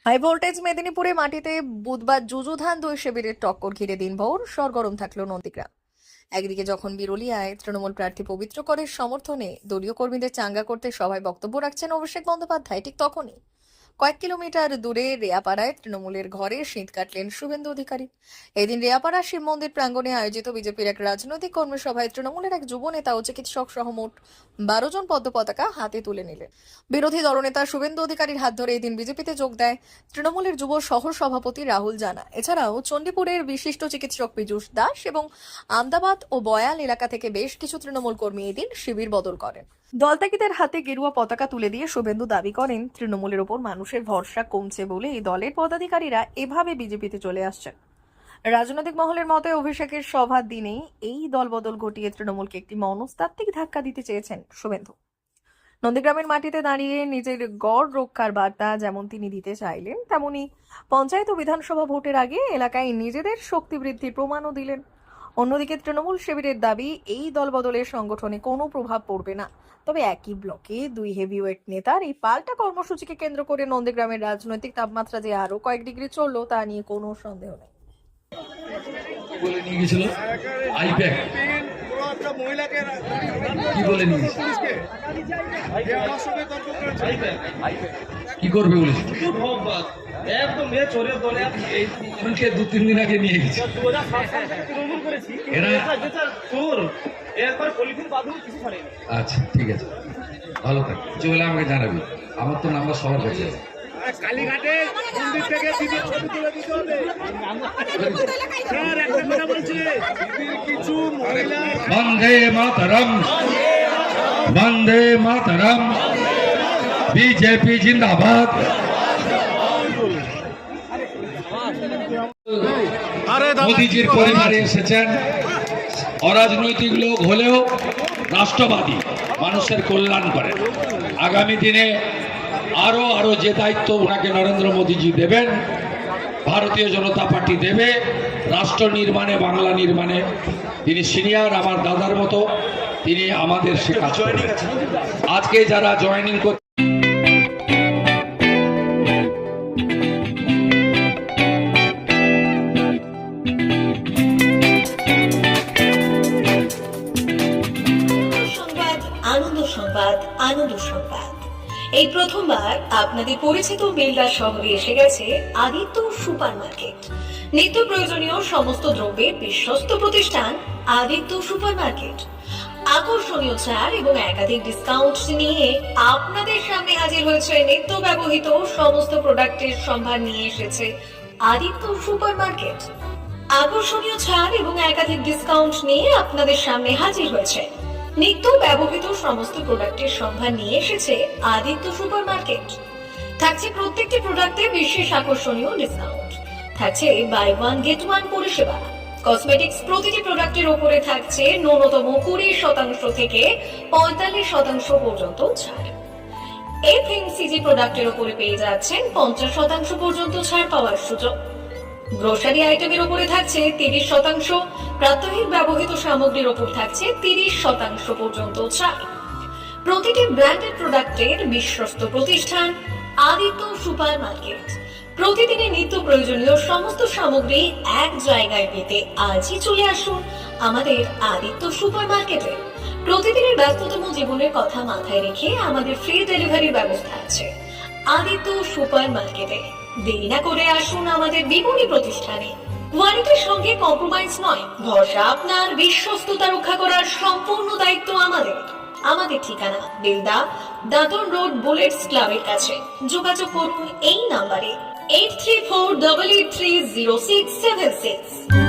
High voltage মেদিনীপুরে মাটিতে বুধবার যুযুধান দুই শিবিরের টক্কর ঘিরে দিনভর সরগরম থাকলো নন্দীগ্রাম। একদিকে যখন বিরলিয়ায় তৃণমূল প্রার্থী পবিত্র করের সমর্থনে দলীয় কর্মীদের চাঙ্গা করতে সভায় বক্তব্য রাখছেন অভিষেক বন্দ্যোপাধ্যায়, ঠিক তখনই কয়েক কিলোমিটার দূরে রেয়াপাড়ায় তৃণমূলের ঘরে শীত কাটলেন শুভেন্দু অধিকারী। এদিন রেয়াপাড়া শিব মন্দির প্রাঙ্গণে আয়োজিত বিজেপির এক রাজনৈতিক কর্মী সভায় তৃণমূলের এক যুব নেতা ও চিকিৎসক সহ মোট 12 জন পদ্ম পতাকা হাতে তুলে নিলেন। বিরোধী দলনেতা শুভেন্দু অধিকারীর হাত ধরে এদিন বিজেপিতে যোগ দেয় তৃণমূলের যুব সহ সভাপতি রাহুল জানা। এছাড়াও চণ্ডীপুরের বিশিষ্ট চিকিৎসক পীযূষ দাস এবং আমদাবাদ ও বয়াল এলাকা থেকে বেশ কিছু তৃণমূল কর্মী এদিন শিবির বদল করেন। দলত্যাগীদের হাতে গেরুয়া পতাকা তুলে দিয়ে শুভেন্দু দাবি করেন তৃণমূলের ওপর মানুষের ভরসা কমছে বলে এই দলের পদাধিকারীরা এভাবে বিজেপিতে চলে আসছেন। রাজনৈতিক মহলের মতে অভিষেকের সভার দিনেই এই দলবদল ঘটিয়ে তৃণমূলকে একটি মনস্তাত্ত্বিক ধাক্কা দিতে চেয়েছেন শুভেন্দু। নন্দীগ্রামের মাটিতে দাঁড়িয়ে নিজের গড় রক্ষার বার্তা যেমন তিনি দিতে চাইলেন, তেমনি পঞ্চায়েত ও বিধানসভা ভোটের আগে এলাকায় নিজেদের শক্তি বৃদ্ধির প্রমাণও দিলেন। অন্যদিকে তৃণমূল শিবিরের দাবি এই দলবদলের সংগঠনে কোনো প্রভাব পড়বে না। তবে একই ব্লকে দুই হেভিওয়েট নেতার এই পাল্টা কর্মসূচিকে কেন্দ্র করে নন্দীগ্রামের রাজনৈতিক তাপমাত্রা যে আরো কয়েক ডিগ্রি চললো তা নিয়ে কোনো সন্দেহ নেই। বলে নিয়ে গেছিল আইপ্যাক কি বলে নিয়ে কি করবে বলেছে একদম মেয়ে চোরের দলে দু তিন দিন আগে নিয়ে গেছে এরা। চোর এরপর পলিথিন বাঁধু কিছু ছাড়েনি। আচ্ছা ঠিক আছে, ভালো থাক, কিছু হলে আমাকে জানাবি, আমার তো নাম্বার সবার কাছে আছে। কালীঘাটে মন্দির থেকে দিদির ছবি তুলে দিতে হবে স্যার। একটা কথা বলছি, দিদির কিছু মহিলা বন্দে মাতরম, বন্দে মাতরম, বিজেপি জিন্দাবাদ। মোদীজির পরিবারে এসেছেন, অরাজনৈতিক লোক হলেও রাষ্ট্রবাদী, মানুষের কল্যাণ করেন। আগামী দিনে আরো যে দায়িত্ব ওনাকে নরেন্দ্র মোদীজি দেবেন, ভারতীয় জনতা পার্টি দেবে, রাষ্ট্র নির্মাণে, বাংলা নির্মাণে তিনি সিনিয়র, আমার দাদার মতো তিনি আমাদের সে কাজ করেন। আজকে যারা জয়েনিং করতে আনন্দ সংবাদ, আনন্দ সংবাদ। এই প্রথমবার আপনাদের পরিচিত বেলদা শহরে এসে গেছে আদিত্য সুপার মার্কেট। নিত্য প্রয়োজনীয় সমস্ত দ্রব্যের বিশ্বস্ত প্রতিষ্ঠান আদিত্য সুপার মার্কেট। আকর্ষণীয় ছাড় এবং একাধিক ডিসকাউন্ট নিয়ে আপনাদের সামনে হাজির হয়েছে। নিত্য ব্যবহৃত সমস্ত প্রোডাক্টের সম্ভার নিয়ে এসেছে আদিত্য সুপার মার্কেট। আকর্ষণীয় ছাড় এবং একাধিক ডিসকাউন্ট নিয়ে আপনাদের সামনে হাজির হয়েছে নিত্য ব্যবহৃত সমস্ত প্রোডাক্টের সম্ভার নিয়ে এসেছে আদিত্য সুপার মার্কেট। থাকছে প্রত্যেকটি প্রোডাক্টে বিশেষ আকর্ষণীয় ডিসকাউন্ট, থাকছে বাই ওয়ান গেট ওয়ান পরিষেবা। কসমেটিক্স প্রতিটি প্রোডাক্টের উপরে থাকছে ন্যূনতম 20% থেকে 45% পর্যন্ত ছাড়। এফএমসিজি প্রোডাক্টের উপরে পেয়ে যাচ্ছেন 50% পর্যন্ত ছাড় পাওয়ার সুযোগ। গ্রোসারি আইটেমের উপরে থাকছে 30%, প্রাত্যহিক ব্যবহৃত সামগ্রীর উপর থাকছে 30% পর্যন্ত ছাড়। প্রতিটি ব্র্যান্ডেড প্রোডাক্টের বিশ্বস্ত প্রতিষ্ঠান আদিত্য সুপার মার্কেট। প্রতিদিনের নিত্য প্রয়োজনীয় সমস্ত সামগ্রী এক জায়গায় পেতে আজই চলে আসুন আমাদের আদিত্য সুপার মার্কেটে। প্রতিদিনের ব্যস্ততম জীবনের কথা মাথায় রেখে আমাদের ফ্রি ডেলিভারির ব্যবস্থা আছে আদিত্য সুপার মার্কেটে। দেরি না করে আসুন আমাদের বিপণী প্রতিষ্ঠানে। কোয়ালিটির সঙ্গে কম্প্রোমাইজ নয়, ভরসা আপনার, বিশ্বস্ততা রক্ষা করার সম্পূর্ণ দায়িত্ব আমাদের। আমাদের ঠিকানা বেলদা, দাঁতন রোড, বুলেটস ক্লাবের কাছে। যোগাযোগ করুন এই নাম্বারে 8348830676।